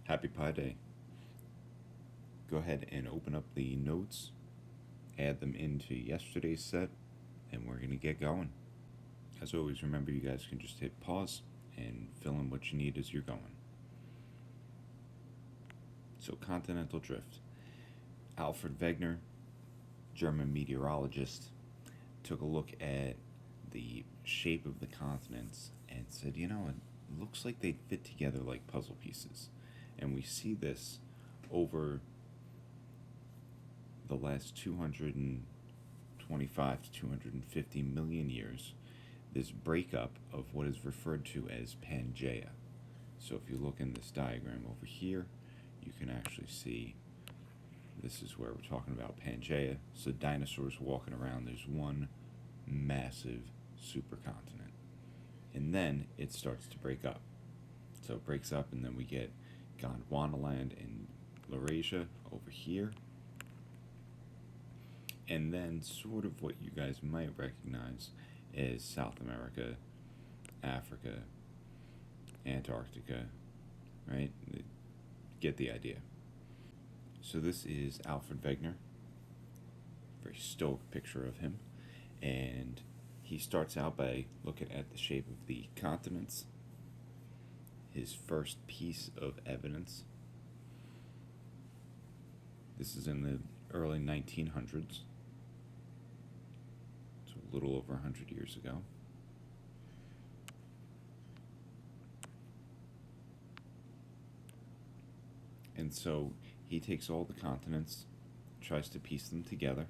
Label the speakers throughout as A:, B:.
A: Happy Pi Day. Go ahead and open up the notes, add them into yesterday's set, and we're going to get going. As always, remember you guys can just hit pause and fill in what you need as you're going. So, continental drift. Alfred Wegener, German meteorologist, took a look at the shape of the continents and said, it looks like they fit together like puzzle pieces. And we see this over the last 225 to 250 million years, this breakup of what is referred to as Pangaea. So if you look in this diagram over here, you can actually see this is where we're talking about Pangaea. So dinosaurs walking around, there's one massive supercontinent. And then it starts to break up. So it breaks up, and then we get Gondwanaland and Laurasia over here. And then sort of what you guys might recognize as South America, Africa, Antarctica, right? Get the idea. So this is Alfred Wegener, very stoic picture of him, and he starts out by looking at the shape of the continents. His first piece of evidence. This is in the early 1900s, so a little over 100 years ago. And so he takes all the continents, tries to piece them together,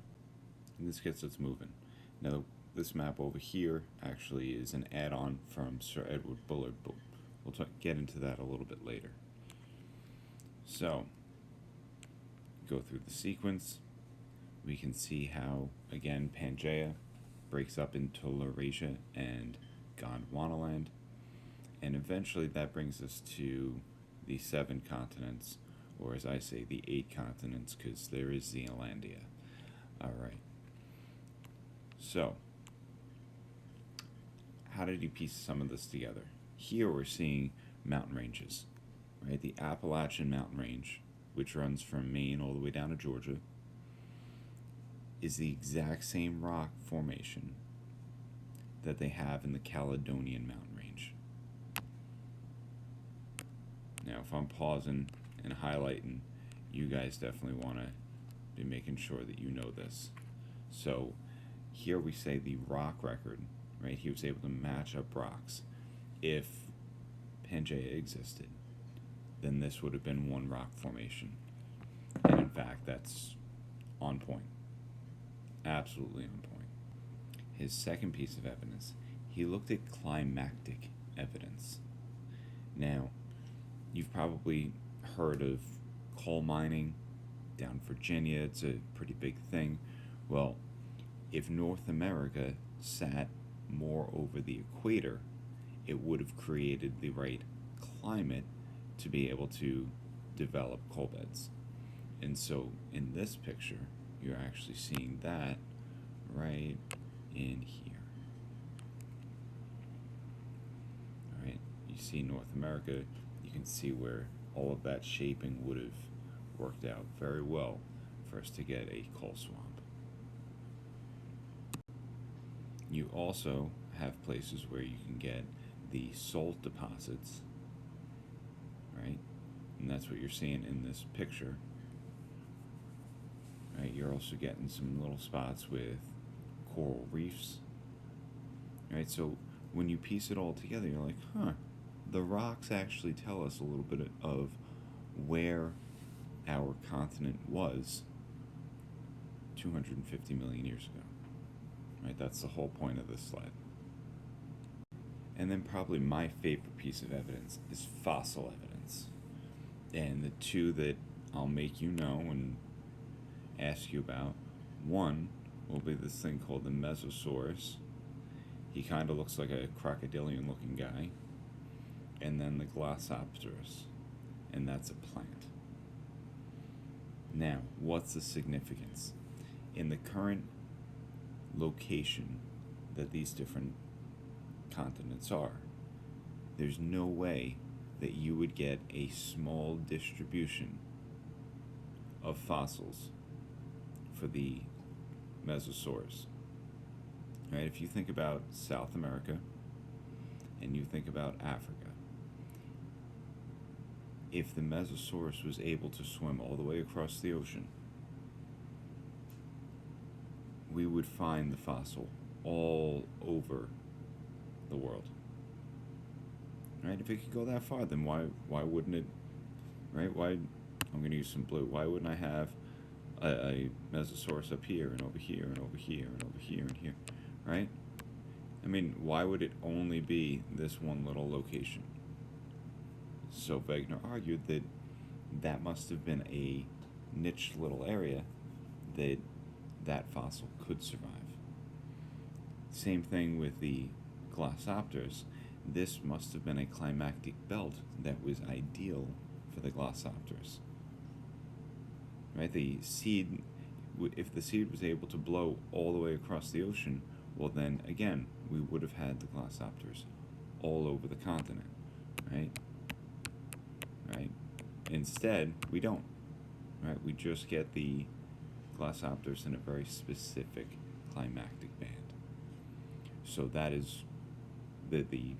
A: and this gets us moving. Now, this map over here actually is an add-on from Sir Edward Bullard, but we'll get into that a little bit later. So, go through the sequence. We can see how, again, Pangaea breaks up into Laurasia and Gondwanaland, and eventually that brings us to the 7 continents, or as I say, the 8 continents, because there is Zealandia. Alright. So, how did he piece some of this together? Here we're seeing mountain ranges, right? The Appalachian mountain range, which runs from Maine all the way down to Georgia, is the exact same rock formation that they have in the Caledonian mountain range. Now, if I'm pausing and highlighting, you guys definitely want to be making sure that you know this. So, here we say the rock record, right? He was able to match up rocks. If Pangaea existed, then this would have been one rock formation. And in fact, that's on point. Absolutely on point. His second piece of evidence, he looked at climactic evidence. Now, you've probably heard of coal mining down Virginia. It's a pretty big thing. Well, if North America sat more over the equator, it would have created the right climate to be able to develop coal beds. And so in this picture, you're actually seeing that right in here. All right, you see North America, you can see where all of that shaping would have worked out very well for us to get a coal swamp. You also have places where you can get the salt deposits, right? And that's what you're seeing in this picture. Right? You're also getting some little spots with coral reefs. Right? So when you piece it all together, you're like, the rocks actually tell us a little bit of where our continent was 250 million years ago. Right? That's the whole point of this slide. And then probably my favorite piece of evidence is fossil evidence. And the two that I'll make you know and ask you about, one will be this thing called the Mesosaurus. He kind of looks like a crocodilian looking guy. And then the Glossopteris, and that's a plant. Now, what's the significance? In the current location that these different continents are, there's no way that you would get a small distribution of fossils for the Mesosaurus. Right? If you think about South America and you think about Africa, if the Mesosaurus was able to swim all the way across the ocean, we would find the fossil all over the world. Right? If it could go that far, then why wouldn't it? Right? Why? I'm going to use some blue. Why wouldn't I have a Mesosaurus up here and over here and over here and over here and here? Right? I mean, why would it only be this one little location? So Wegener argued that that must have been a niche little area that that fossil could survive. Same thing with the Glossopters. This must have been a climactic belt that was ideal for the Glossopters. Right? The seed, if the seed was able to blow all the way across the ocean, well then again, we would have had the Glossopters all over the continent, right? Right? Instead, we don't, right? We just get the Glossopters in a very specific climactic band. So that is the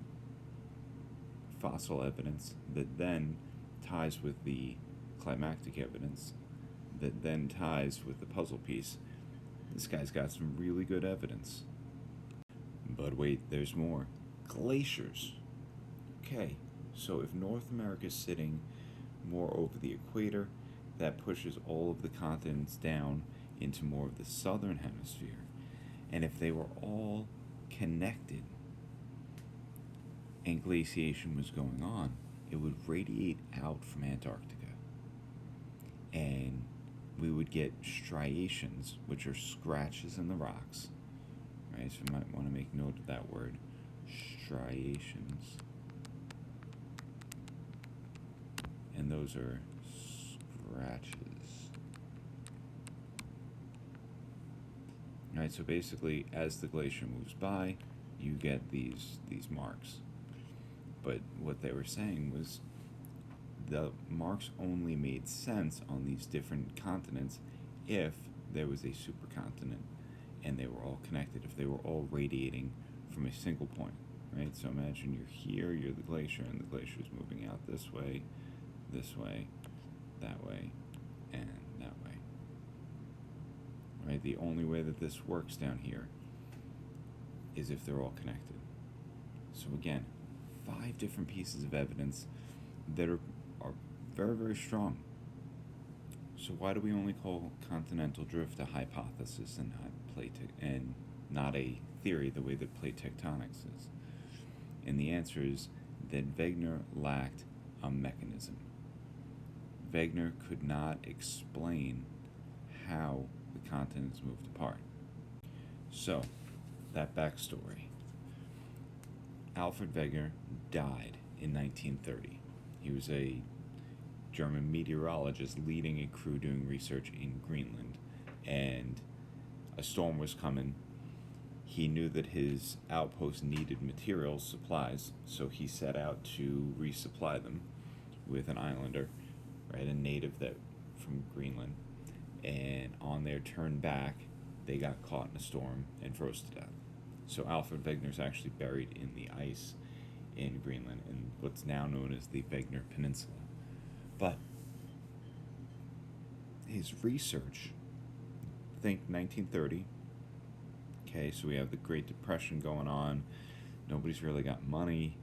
A: fossil evidence that then ties with the climactic evidence that then ties with the puzzle piece. This guy's got some really good evidence. But wait, there's more. Glaciers. Okay, so if North America is sitting more over the equator, that pushes all of the continents down into more of the southern hemisphere. And if they were all connected and glaciation was going on, it would radiate out from Antarctica. And we would get striations, which are scratches in the rocks. Right, so you might want to make note of that word, striations. And those are scratches. Right, so basically, as the glacier moves by, you get these marks. But what they were saying was the marks only made sense on these different continents if there was a supercontinent and they were all connected, if they were all radiating from a single point, right? So imagine you're here, you're the glacier, and the glacier is moving out this way, that way, and that way. Right? The only way that this works down here is if they're all connected. So again, 5 different pieces of evidence that are very, very strong. So why do we only call continental drift a hypothesis and not a theory the way that plate tectonics is? And the answer is that Wegener lacked a mechanism. Wegener could not explain how the continents moved apart. So, that backstory. Alfred Wegener died in 1930. He was a German meteorologist leading a crew doing research in Greenland, and a storm was coming. He knew that his outpost needed materials, supplies, so he set out to resupply them with an islander, right, a native from Greenland, and on their turn back, they got caught in a storm and froze to death. So Alfred Wegener's actually buried in the ice in Greenland, in what's now known as the Wegener Peninsula. But his research, think 1930, okay, so we have the Great Depression going on, nobody's really got money.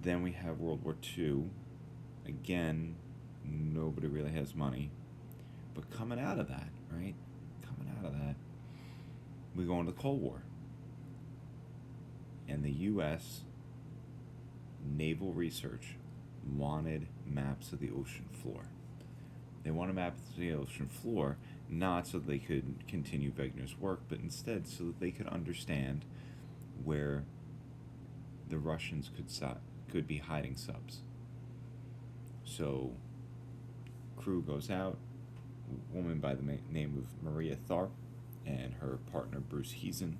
A: Then we have World War II, again, nobody really has money. But coming out of that, right, we go into the Cold War. And the U.S. Naval Research wanted maps of the ocean floor. They wanted maps of the ocean floor not so that they could continue Wegener's work, but instead so that they could understand where the Russians could be hiding subs. So, crew goes out, a woman by the name of Maria Tharp and her partner Bruce Heezen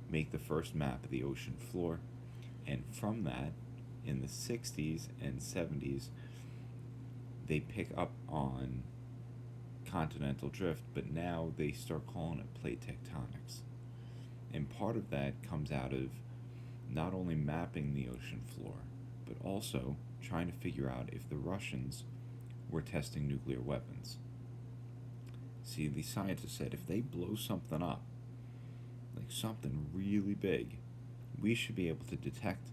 A: make the first map of the ocean floor, and from that in the 60s and 70s, they pick up on continental drift, but now they start calling it plate tectonics. And part of that comes out of not only mapping the ocean floor, but also trying to figure out if the Russians were testing nuclear weapons. See, the scientists said if they blow something up, like something really big, we should be able to detect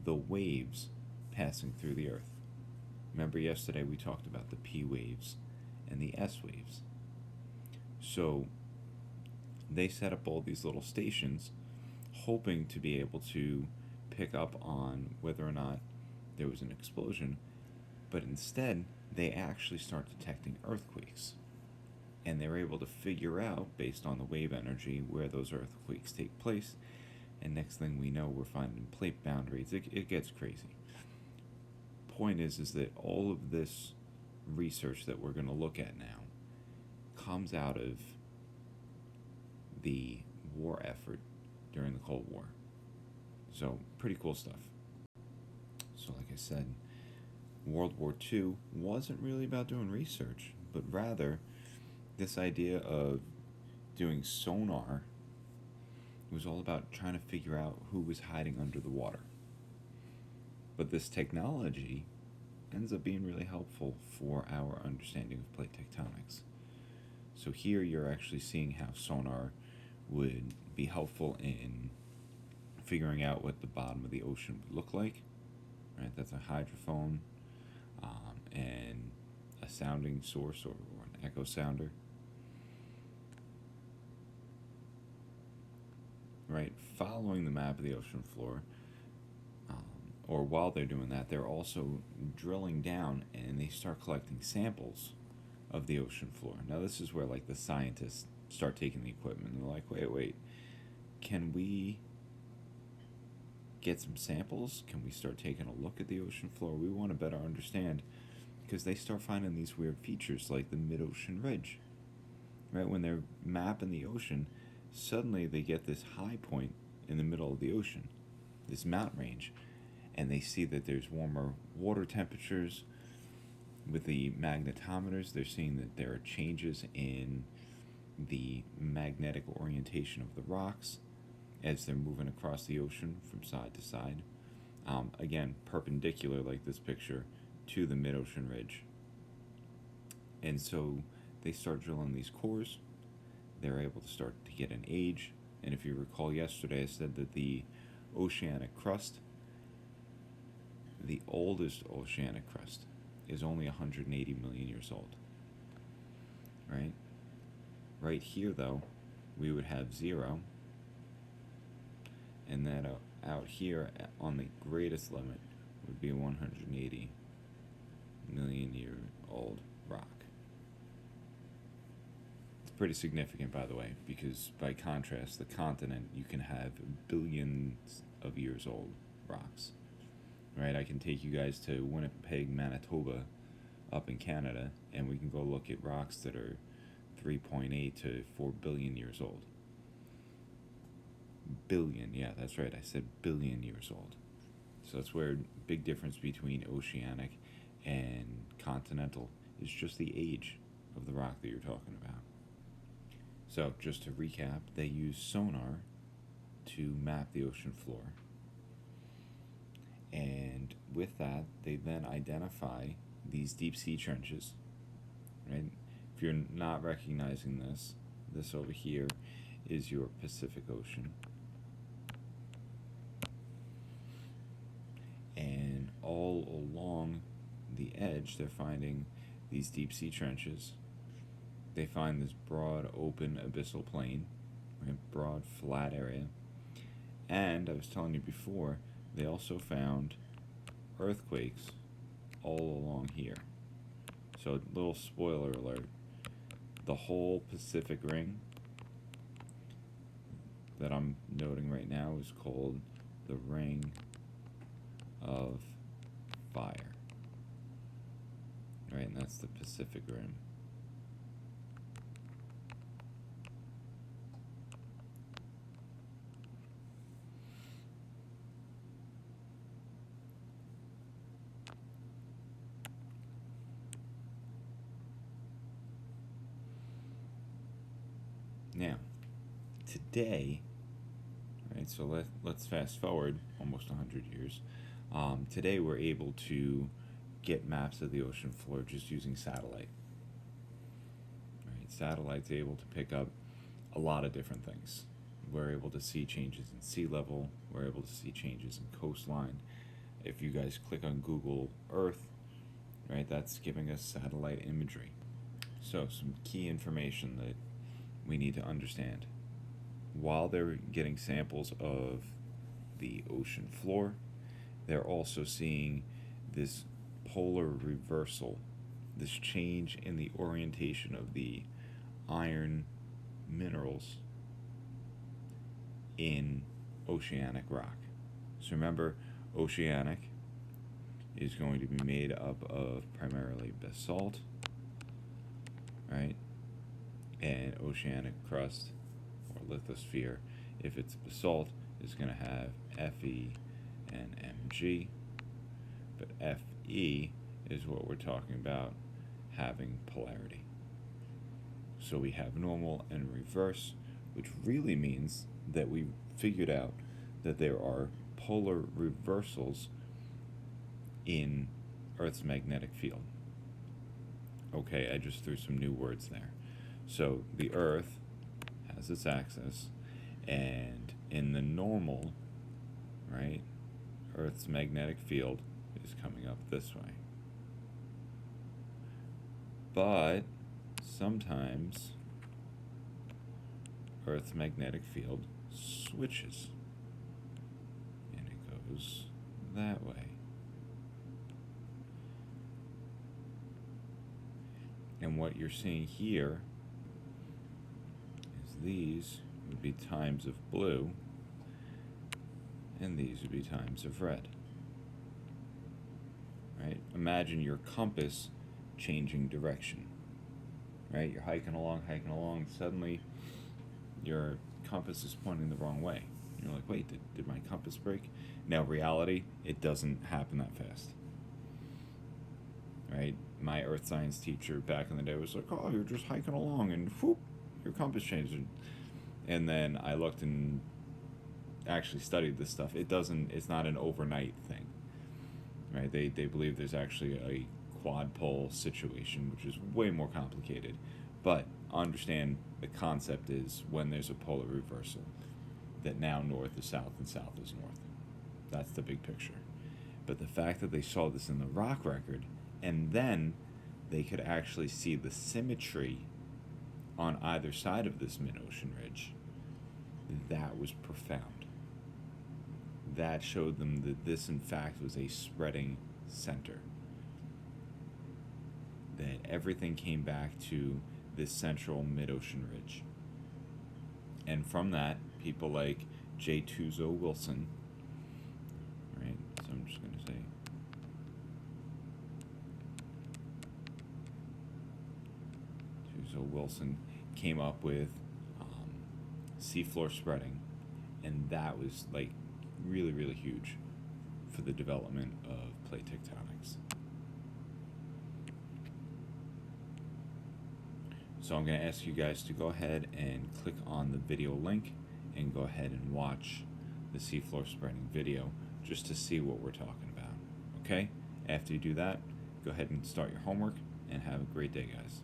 A: the waves passing through the Earth. Remember yesterday we talked about the P waves and the S waves. So they set up all these little stations hoping to be able to pick up on whether or not there was an explosion, but instead they actually start detecting earthquakes. And they're able to figure out, based on the wave energy, where those earthquakes take place. And next thing we know, we're finding plate boundaries. It gets crazy. Point is that all of this research that we're going to look at now comes out of the war effort during the Cold War. So, pretty cool stuff. So, like I said, World War II wasn't really about doing research, but rather this idea of doing sonar was all about trying to figure out who was hiding under the water. But this technology ends up being really helpful for our understanding of plate tectonics. So here you're actually seeing how sonar would be helpful in figuring out what the bottom of the ocean would look like. Right, that's a hydrophone and a sounding source or an echo sounder. Right, following the map of the ocean floor, or while they're doing that, they're also drilling down and they start collecting samples of the ocean floor. Now this is where like the scientists start taking the equipment and they're like, wait, can we get some samples? Can we start taking a look at the ocean floor? We want to better understand, because they start finding these weird features like the mid-ocean ridge. Right, when they're mapping the ocean, suddenly they get this high point in the middle of the ocean, this mountain range, and they see that there's warmer water temperatures. With the magnetometers, they're seeing that there are changes in the magnetic orientation of the rocks as they're moving across the ocean from side to side. Again, perpendicular, like this picture, to the mid-ocean ridge. And so they start drilling these cores. They're able to start to get an age. And if you recall yesterday, I said that the oceanic crust, the oldest oceanic crust, is only 180 million years old. Right? Right here, though, we would have 0. And then out here on the greatest limit would be a 180 million year old rock. It's pretty significant, by the way, because by contrast, the continent, you can have billions of years old rocks. Right? I can take you guys to Winnipeg, Manitoba, up in Canada, and we can go look at rocks that are 3.8 to 4 billion years old. Billion, yeah, that's right, I said billion years old. So that's where big difference between oceanic and continental is just the age of the rock that you're talking about. So just to recap, they use sonar to map the ocean floor. And with that, they then identify these deep sea trenches. Right? If you're not recognizing this over here is your Pacific Ocean. And all along the edge, they're finding these deep sea trenches. They find this broad, open, abyssal plain, right? Broad, flat area. And I was telling you before, they also found earthquakes all along here. So, little spoiler alert, the whole Pacific Ring that I'm noting right now is called the Ring of Fire. Right, and that's the Pacific Rim. Now, today, right, so let's fast forward almost 100 years. Today we're able to get maps of the ocean floor just using satellite. Right? Satellite's able to pick up a lot of different things. We're able to see changes in sea level, we're able to see changes in coastline. If you guys click on Google Earth, right, that's giving us satellite imagery. So some key information that we need to understand. While they're getting samples of the ocean floor, they're also seeing this polar reversal, this change in the orientation of the iron minerals in oceanic rock. So remember, oceanic is going to be made up of primarily basalt, right? And oceanic crust or lithosphere, if it's basalt, is going to have Fe and Mg, but Fe is what we're talking about having polarity. So we have normal and reverse, which really means that we figured out that there are polar reversals in Earth's magnetic field. Okay, I just threw some new words there. So the Earth has its axis, and in the normal, right, Earth's magnetic field is coming up this way. But sometimes Earth's magnetic field switches, and it goes that way. And what you're seeing here is these would be times of blue, and these would be times of red. Right? Imagine your compass changing direction. Right? You're hiking along, suddenly your compass is pointing the wrong way. You're like, wait, did my compass break? Now, reality, it doesn't happen that fast. Right? My earth science teacher back in the day was like, oh, you're just hiking along and whoop, your compass changed. And then I looked and actually studied this stuff. It's not an overnight thing. Right? They believe there's actually a quad pole situation, which is way more complicated. But understand the concept is when there's a polar reversal, that now north is south and south is north. That's the big picture. But the fact that they saw this in the rock record, and then they could actually see the symmetry on either side of this mid-ocean ridge, that was profound. That showed them that this, in fact, was a spreading center. That everything came back to this central mid-ocean ridge. And from that, people like J. Tuzo Wilson, right? So I'm just going to say Tuzo Wilson came up with seafloor spreading, and that was like really, really huge for the development of plate tectonics. So I'm going to ask you guys to go ahead and click on the video link and go ahead and watch the seafloor spreading video just to see what we're talking about. Okay? After you do that, go ahead and start your homework and have a great day, guys.